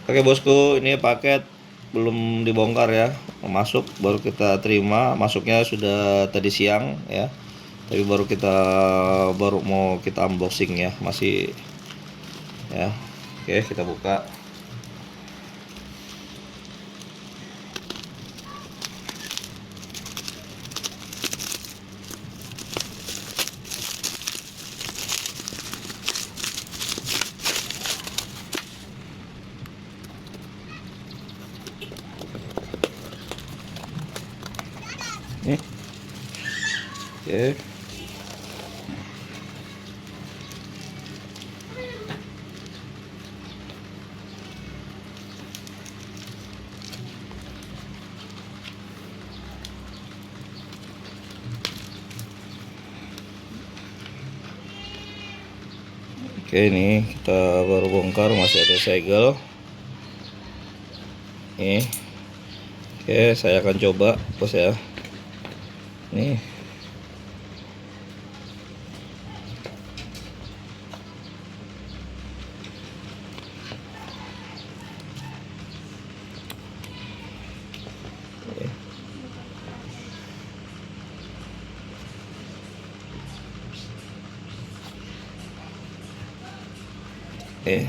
Oke bosku, ini paket belum dibongkar ya, masuk baru kita terima. Masuknya sudah tadi siang ya, tapi baru mau kita unboxing ya, masih ya. Oke, kita buka. Nih. Oke. Oke, ini kita baru bongkar, masih ada segel. Nih. Oke, saya akan coba, bos ya. Nih. Oke.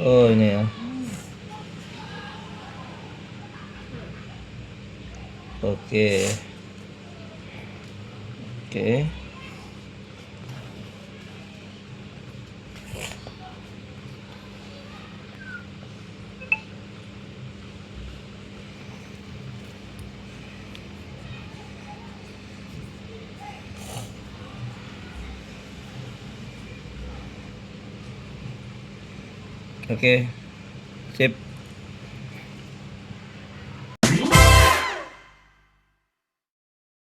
Oh, ini ya. Oke. Oke. Oke. Sip.